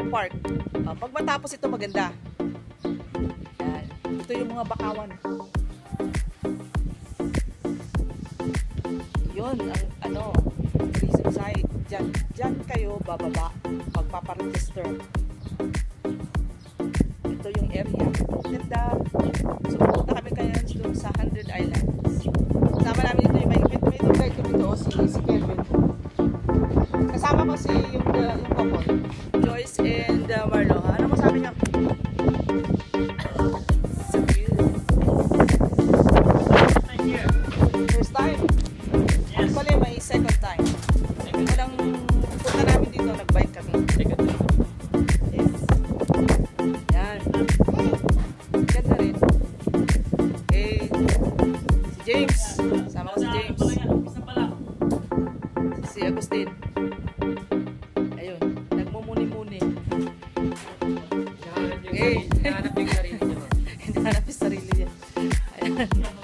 park. Pag matapos ito maganda. Yan. Ito yung mga bakawan. Yun ang tourism site. Diyan kayo bababa magpaparegister. Ito yung area. Ganda. So pupunta kami kayo dun sa 100 Islands. Kasama namin dito yung may tour guide kami dito si Kevin. Kasama ko si yung couple. Joyce and Marlo. Ano mo sabi niya? So cute. First time? Yes. Actually, may second time. Unang punta namin dito, nag-bike kami. Yes. Yan. Ganda rin. Okay. Si James. Sama ko si James. Si Agustin. Ayun. Nagmumuni-muni. Okay. Hinahanap yung sarili niya. Hinahanap yung sarili niya. Ayan.